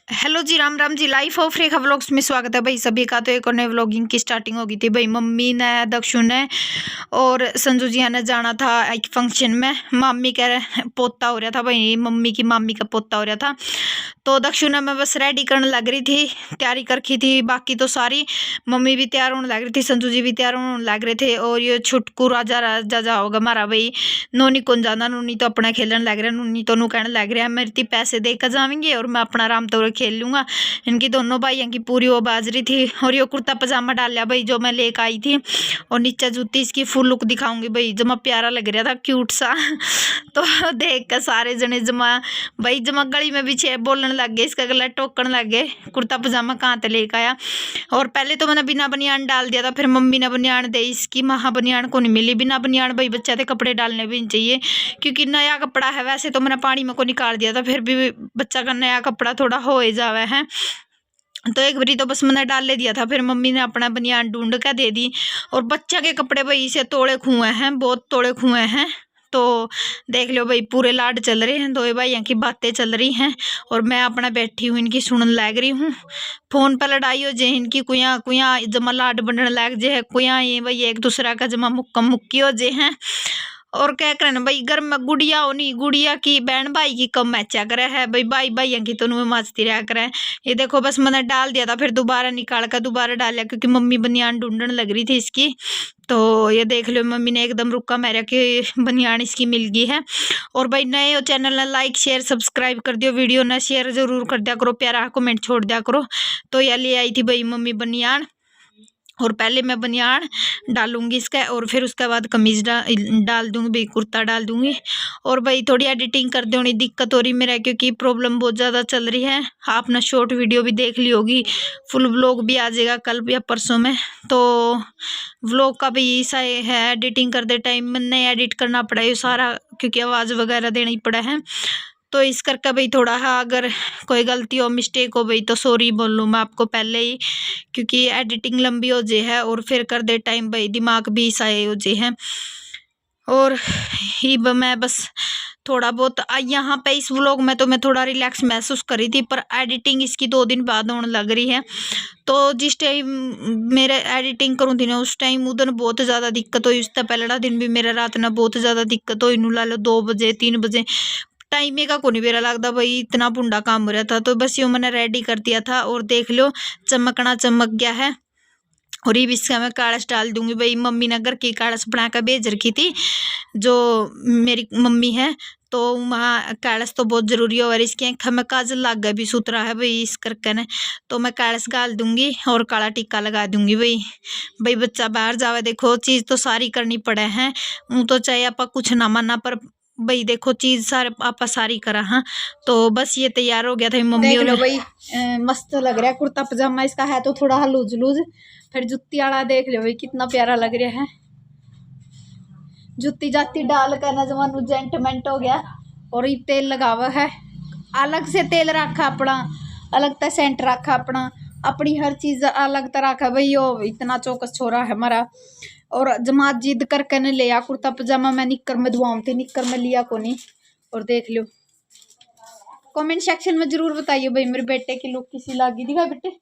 Hello जी, राम राम जी। Life of Rekha vlogs में स्वागत है भाई सभी का। तो एक और नए व्लॉगिंग की स्टार्टिंग हो गई थी भाई। मम्मी ने, दक्षु ने और संजू जी ने जाना था एक फंक्शन में। मामी कह पोता हो रहा था भाई, मम्मी की मामी का पोता हो रहा था। तो दक्षु ने मैं बस रेडी करने लग रही थी, तैयारी कर रखी थी। बाकी तो सारी मम्मी भी तैयार होने लग रही थी, संजू जी भी तैयार होने लग रहे थे। और ये छुटकू राजा राजा जा होगा हमारा भाई। नोनी कौन जाना, नोनी तो अपना खेलने लग रहा है। नोनी तो नू कहने लग रहा है मेरे पैसे देकर जाएंगे और मैं अपना आराम तो खेल लूंगा। इनकी दोनों भाइयों की पूरी वो बाज रही थी। और ये कुर्ता पजामा डाल लिया भाई जो मैं लेकर आई थी। और नीचे जूती, इसकी फुल लुक दिखाऊंगी भाई। जमा प्यारा लग रहा था, क्यूट सा। तो देख कर सारे जने जमा भाई जमा गली में भी छे बोलने लग गए, इसका गला टोकन लग गए। कुर्ता पजामा कहाँ से लेकर आया। और पहले तो मैंने बिना बनियान डाल दिया था, फिर मम्मी ने बनियान दे, इसकी महा बनियान को नहीं मिली। बिना बनियान भाई बच्चा थे कपड़े डालने भी नहीं चाहिए, क्योंकि नया कपड़ा है। वैसे तो मैंने पानी में को निकाल दिया था, फिर भी बच्चा का नया कपड़ा थोड़ा हो जावे है। तो एक बारी तो बस मैंने डाल ले दिया था, फिर मम्मी ने अपना बनियान ढूंढ कर दे दी। और बच्चा के कपड़े भाई से तोड़े खुए हैं, बहुत तोड़े खुए हैं। तो देख लो भाई, पूरे लाड चल रहे हैं, दो भाइयों की बातें चल रही हैं। और मैं अपना बैठी हूँ, इनकी सुनने लग रही हूँ। फोन पर लड़ाई हो जाए इनकी, कुया कुया जमा लाड बनने लग जाए, कुया ये भाई एक दूसरा का जमा मुक्का मुक्की हो जाए हैं। और क्या करे भाई, घर में गुड़िया हो नहीं, गुड़िया की बहन भाई की कम मैचा करे है भाई, भाई भाइयों की तो नुए माचती रहा करे। ये देखो बस मैंने डाल दिया था, फिर दोबारा निकाल कर दोबारा डाल, क्योंकि मम्मी बनियान ढूंढने लग रही थी इसकी। तो ये देख लो, मम्मी ने एकदम रुका मेरा कि बनियान इसकी मिल गई है। और भाई नए हो चैनल ने लाइक शेयर सब्सक्राइब कर दियो, वीडियो ने शेयर जरूर कर दिया करो, प्यारा कमेंट छोड़ दिया करो। तो ये ले आई थी भाई मम्मी बनियान। और पहले मैं बनियान डालूंगी इसका, और फिर उसके बाद कमीज डाल दूंगी भाई, कुर्ता डाल दूंगी। और भाई थोड़ी एडिटिंग करते होनी दिक्कत हो रही मेरा, क्योंकि प्रॉब्लम बहुत ज़्यादा चल रही है। आपने शॉर्ट वीडियो भी देख ली होगी, फुल व्लॉग भी आ जाएगा कल या परसों में। तो व्लॉग का भी ऐसा है, एडिटिंग करते टाइम मैंने एडिट करना पड़ा है सारा, क्योंकि आवाज़ वगैरह देना ही पड़ा है। तो इस करके भाई थोड़ा है, अगर कोई गलती हो मिस्टेक हो भाई तो सॉरी बोल लूँ मैं आपको पहले ही, क्योंकि एडिटिंग लंबी हो जाए है और फिर कर दे टाइम भाई दिमाग भी साए हो जाए है। और ही मैं बस थोड़ा बहुत यहाँ पे इस व्लॉग में तो मैं थोड़ा रिलैक्स महसूस करी थी, पर एडिटिंग इसकी 2 दिन बाद होने लग रही है। तो जिस टाइम मेरे एडिटिंग करूँ थी ना, उस टाइम उधर बहुत ज़्यादा दिक्कत हुई। उसका पहला दिन भी मेरा रात ना बहुत ज़्यादा दिक्कत हुई, नू ला लो 2 बजे 3 बजे टाइम का को नहीं मेरा लगता भाई, इतना बुंडा काम हो रहा था। तो बस ये मैंने रेडी कर दिया था, और देख लो चमकना चमक गया है। और ये भी इसका मैं काढ़स डाल दूंगी भाई। मम्मी ने घर की काढ़स बना कर भेज रखी थी, जो मेरी मम्मी है। तो वहाँ काढ़स तो बहुत ज़रूरी है। और इसकी आँख में काजल लग गया भी सुथरा है भाई इस करके ने। तो मैं काढ़स गाल दूंगी और काला टिक्का लगा दूंगी भाई। भाई बच्चा बाहर जावे, देखो चीज़ तो सारी करनी पड़े हैं। ऊँ तो चाहे आप कुछ ना माना, पर भाई देखो चीज़ सारे आपा सारी करा। हाँ तो बस ये तैयार हो गया था मम्मी। देख लो भाई मस्त लग रहा है कुर्ता पजामा इसका, है तो थोड़ा लूज लूज। फिर जुत्ती वाला देख लो भाई कितना प्यारा लग रहा है। जुत्ती जाती डाल कर ना जमानू जेंटमेंट हो गया। और ये तेल लगा हुआ है, अलग से तेल रखा अपना, अलग से सेंट रखा अपना, अपनी हर चीज़ अलग तरह का भाई। यो इतना चौकस छोरा है हमारा। और जमात जिद करके ने लिया कुर्ता पजामा, मैं निक्कर में दुआऊँ थी, निक्कर में लिया को नहीं। और देख लो कमेंट सेक्शन में जरूर बताइए भाई मेरे बेटे की लुक किसी लगी। दिखा बेटे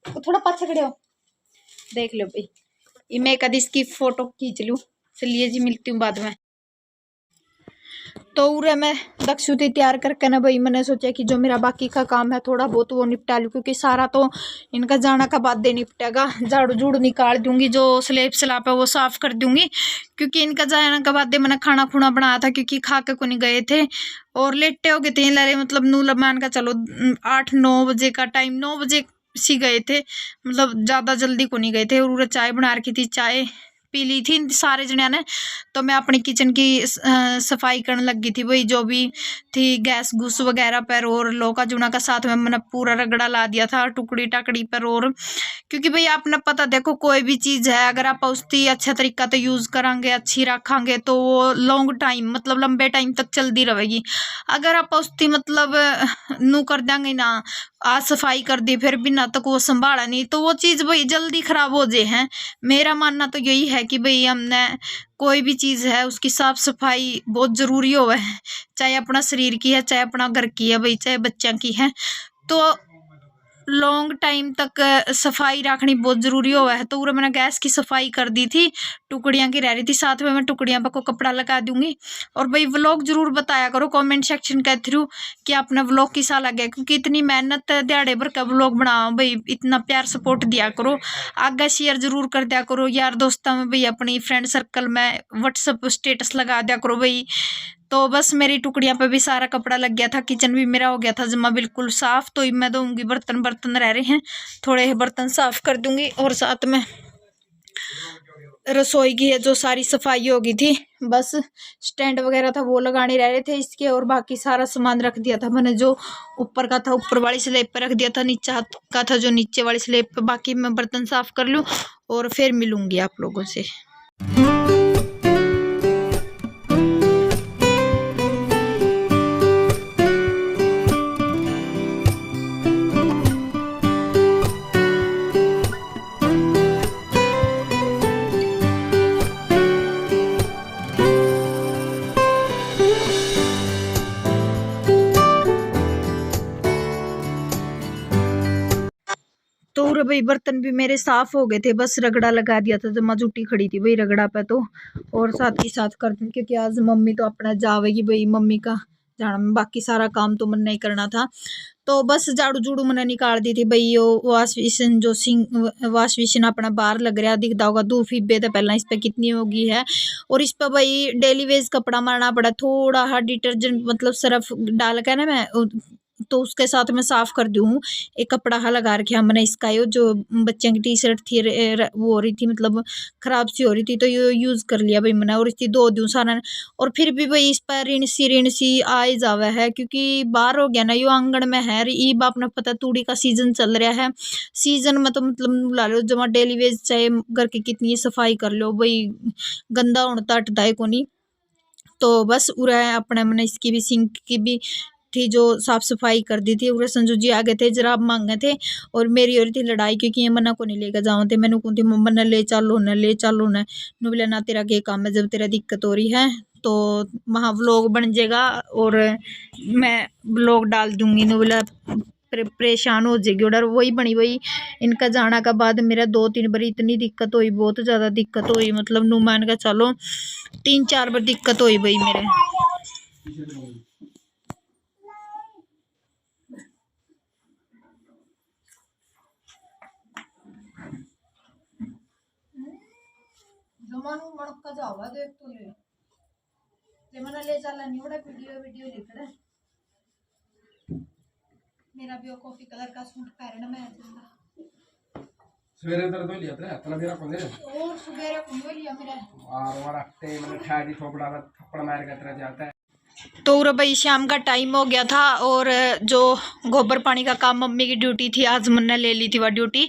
तो थोड़ा पाछे खड़े हो। देख लो भाई, ये मैं कभी इसकी फोटो खींच लूँ। चलिए जी मिलती हूँ बाद में। तो उरे मैं दक्षु थी तैयार करके ना भाई, मैंने सोचा कि जो मेरा बाकी का काम है थोड़ा बहुत वो निपटा लूँ, क्योंकि सारा तो इनका जाना का बाद दे निपटेगा। झाड़ू झूड़ू निकाल दूंगी, जो स्लेब स्लाब है वो साफ कर दूंगी, क्योंकि इनका जाना का बाद दे मैंने खाना खुना बनाया था, क्योंकि खा के को नहीं गए थे और लेटे हो गए थे लारे। मतलब नू मान का चलो 8-9 बजे का टाइम, 9 बजे सी गए थे, मतलब ज़्यादा जल्दी को नहीं गए थे। और चाय बना रखी थी, चाय पी ली थी सारे जने ने। तो मैं अपनी किचन की सफाई करने लगी थी भाई, जो भी थी गैस घुस वगैरह पर, और लौका जुना का साथ में मैंने पूरा रगड़ा ला दिया था टुकड़ी टाकड़ी पर। और क्योंकि भाई आपने पता देखो कोई भी चीज़ है अगर आप उसकी अच्छा तरीका तो यूज़ करांगे, अच्छी रखांगे, तो वो लॉन्ग टाइम मतलब लंबे टाइम तक चलती रहेगी। अगर आप उसकी मतलब नू कर देंगे ना, आज सफाई कर दी फिर भी ना तक वो संभाला नहीं, तो वो चीज़ भाई जल्दी ख़राब हो जाए हैं। मेरा मानना तो यही है कि भाई हमने कोई भी चीज़ है उसकी साफ़ सफाई बहुत ज़रूरी हो है, चाहे अपना शरीर की है, चाहे अपना घर की है भाई, चाहे बच्चों की है, तो लॉन्ग टाइम तक सफाई रखनी बहुत ज़रूरी हुआ है। तो पूरा मैंने गैस की सफाई कर दी थी, टुकड़ियाँ की रह रही थी, साथ में मैं टुकड़ियाँ पर को कपड़ा लगा दूंगी। और भाई व्लॉग जरूर बताया करो कमेंट सेक्शन के थ्रू कि आपने व्लॉग किसा लगे, क्योंकि इतनी मेहनत दिहाड़े भर का व्लॉग बनाओ भाई, इतना प्यार सपोर्ट दिया करो, आगे शेयर जरूर कर दिया करो यार दोस्तों में भाई, अपनी फ्रेंड सर्कल में व्हाट्सअप स्टेटस लगा दिया करो भाई। तो बस मेरी टुकड़ियां पे भी सारा कपड़ा लग गया था, किचन भी मेरा हो गया था जमा बिल्कुल साफ। तो मैं दूंगी बर्तन रह रहे हैं, थोड़े बर्तन साफ कर दूंगी, और साथ में रसोई की है जो सारी सफाई हो गई थी, बस स्टैंड वगैरह था वो लगाने रह रहे थे इसके, और बाकी सारा सामान रख दिया था मैंने, जो ऊपर का था ऊपर वाली स्लैब पे रख दिया था, नीचे का था जो नीचे वाली स्लैब पे। बाकी मैं बर्तन साफ कर लूँ और फिर मिलूंगी आप लोगों से। तो भाई बर्तन भी मेरे साफ हो गए थे, बस रगड़ा लगा दिया था, जमा जुटी खड़ी थी भाई रगड़ा पे तो, और साथ ही साथ कर दूँ क्योंकि आज मम्मी तो अपना जावेगी भाई, मम्मी का जाना, बाकी सारा काम तो मन नहीं करना था। तो बस झाड़ू झूड़ू मैंने निकाल दी थी भाई। वो वाश बेसिन जो वाश बेसिन अपना बाहर लग रहा दिखता होगा, 2 फीबे तो पहला इस पर कितनी होगी है, और इस पर भाई डेली वेज कपड़ा मारना पड़ा, थोड़ा हा डिटर्जेंट मतलब सर्फ डाल के ना मैं, तो उसके साथ मैं साफ कर दूँ। एक कपड़ा हा लगा रखा मैंने इसका, यो जो बच्चों की टी शर्ट थी वो हो रही थी मतलब ख़राब सी हो रही थी, तो ये यूज़ कर लिया भाई मैंने, और इसकी धो दूँ सारा। और फिर भी भाई इस पर ऋण सी आए जावे है, क्योंकि बाहर हो गया ना, यो आंगन में है ईब आपने पता तूड़ी का सीजन चल रहा है, सीजन में तो मतलब ला लो जमा डेली वेज चाहे घर की कितनी सफाई कर लो भाई, गंदा होना तो हटता है को नहीं। तो बस उरा अपने मैंने इसकी भी सिंक की भी थी जो साफ सफाई कर दी थी, और संजू जी आ गए थे जरा मांगे थे, और मेरी हो रही थी लड़ाई, क्योंकि ये मना को नहीं लेकर जाओ थे, मैंने कहती मम्मा ने ले चलो न बोले ना तेरा क्या काम है जब तेरा दिक्कत हो रही है, तो वहाँ व्लॉग बन जाएगा और मैं व्लॉग डाल दूंगी, न बोला परेशान हो जाएगी और वही बनी वही। इनका जाना का बाद मेरा 2-3 बार इतनी दिक्कत हुई, बहुत ज़्यादा दिक्कत हुई, मतलब नुमान का चलो 3-4 बार दिक्कत हुई भाई मेरे। मणका जावा देख तो ले मना ले चला नहीं बड़ा वीडियो लिख रहा है। मेरा भी कॉफी कलर का सूट पहनना मैं सवेरे दर्द हो लिया था तला मेरा कोने और सवेरे को लिया मेरा और अट्टे मैंने ठाड़ी थोपड़ा में थप्पड़ मार के तरह जाता है। तो भाई शाम का टाइम हो गया था, और जो गोबर पानी का काम मम्मी की ड्यूटी थी, आज मैंने ले ली थी वह ड्यूटी।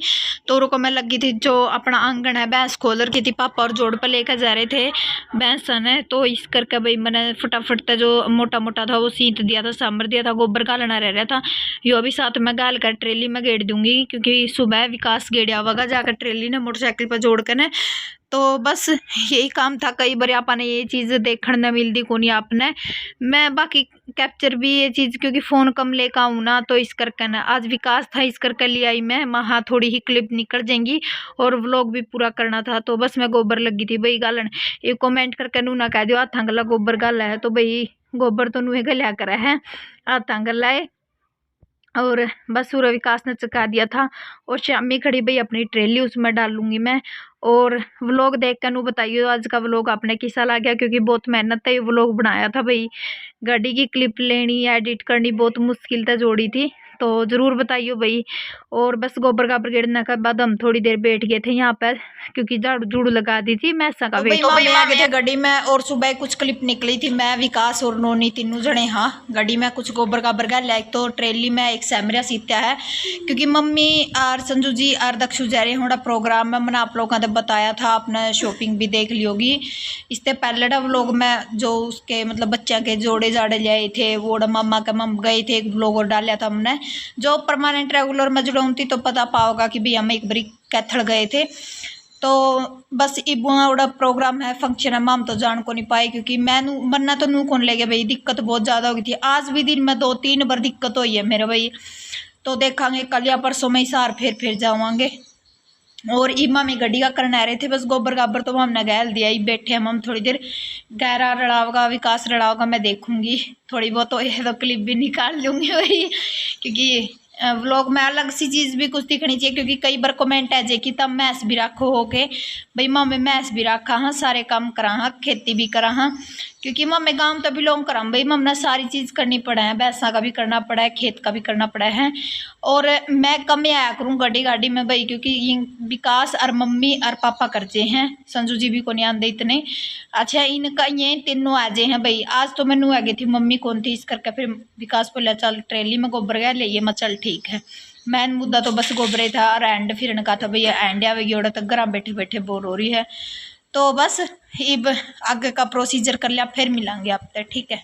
तो को मैं लगी थी जो अपना आंगन है भैंस खोल रखी थी, पापा और जोड़ पर लेकर जा रहे थे भैंस ने, तो इस करके भाई मैंने फटाफट था जो मोटा मोटा था वो सींत दिया था, सांभर दिया था, गोबर गालना रह रहा था, यो भी साथ में गाल कर ट्रेली में गेड़ दूंगी, क्योंकि सुबह विकास गेड़िया होगा जाकर ट्रेली ने मोटरसाइकिल पर जोड़ कर। तो बस यही काम था, कई बार आपने ये चीज़ देखने न मिलती को नहीं आपने, मैं बाकी कैप्चर भी ये चीज़ क्योंकि फ़ोन कम लेकर आऊँ ना, तो इस करके ना आज विकास था इस करके ले आई मैं, वहाँ थोड़ी ही क्लिप निकल जाएंगी और व्लॉग भी पूरा करना था। तो बस मैं गोबर लगी थी भाई गालन, एक कमेंट करके नू ना कह दो हाथा गला गोबर गाला है, तो भाई गोबर तो नूहे गलिया करा है हाथा गला है। और बस सूर्य विकास ने चका दिया था, और शामी खड़ी भाई अपनी ट्रेली उसमें डालूंगी मैं। और व्लॉग देख कर नू बताइए आज का व्लॉग आपने कैसा लगा, क्योंकि बहुत मेहनत से ये व्लॉग बनाया था भाई, गाड़ी की क्लिप लेनी एडिट करनी बहुत मुश्किल से जोड़ी थी, तो ज़रूर बताइए भाई। और बस गोबर का गिरने के बाद हम थोड़ी देर बैठ गए थे यहाँ पर, क्योंकि झाड़ू झूड़ू लगा दी थी मैसा का वेट। तो भाई आ गए थे गाड़ी में, और सुबह कुछ क्लिप निकली थी, मैं विकास और नोनी तीनों जने हाँ गाड़ी में कुछ गोबर का बरगा लाए, तो ट्रेली में एक सैमरिया सीता है, क्योंकि मम्मी और संजू जी और दक्षु जा रहे होना प्रोग्राम में, मैंने आप लोगों ने बताया था, आपने शॉपिंग भी देख ली होगी। इससे पहले व्लॉग में जो उसके मतलब बच्चा के जोड़े जाड़े लाए थे, वो मामा के मम गए थे एक व्लॉग और डाला था हमने, जो परमानेंट रेगुलर में जुड़ाऊँ थी तो पता पाओगा कि भाई हम एक बारी कैथल गए थे। तो बस इबड़ा प्रोग्राम है, फंक्शन है, हम तो जान को नहीं पाए क्योंकि मैनू मरना तो नू कौन ले गया भाई, दिक्कत बहुत ज़्यादा हो गई थी। आज भी दिन में 2-3 बार दिक्कत हुई है मेरे भाई। तो देखांगे कल या परसों में हिसार फिर जावांगे। और इमा में गड्डी का करने आ रहे थे, बस गोबर गाबर तो हमने गैल दिया ही, बैठे हम थोड़ी देर। गहरा रड़ाओगा, विकास रड़ाओगा, मैं देखूंगी थोड़ी बहुत तो यह तो क्लिप भी निकाल लूँगी भाई, क्योंकि व्लॉग में अलग सी चीज़ भी कुछ दिखनी चाहिए। क्योंकि कई बार कमेंट है जे कि तब मैस भी रखो हो के भाई, मम्मी मैस भी रखा हाँ, सारे काम करा हाँ, खेती भी करा हाँ, क्योंकि मम्मी गाँव तो बिलोंग करा भाई, मम्मी सारी चीज़ करनी पड़ा है, भैंसा का भी करना पड़ा है, खेत का भी करना पड़ा है। और मैं कम ही आया करूँ गाड़ी में भाई, क्योंकि ये विकास और मम्मी और पापा करते हैं, संजू जी भी को नहीं आते इतने। अच्छा इनका ये तीनों आ जाए हैं भाई। आज तो मैनू आ गई थी, मम्मी कौन थी, इस करके फिर विकास बोला चल ट्रेली में गोबर गया ले, मैं चल ठीक है। मैन मुद्दा तो बस गोबरे था और एंड फिरने का था भैया, एंड आवेगी और तक घर बैठे बैठे बोर हो रही है। तो बस अब आगे का प्रोसीजर कर लिया, फिर मिलेंगे आप तक, ठीक है।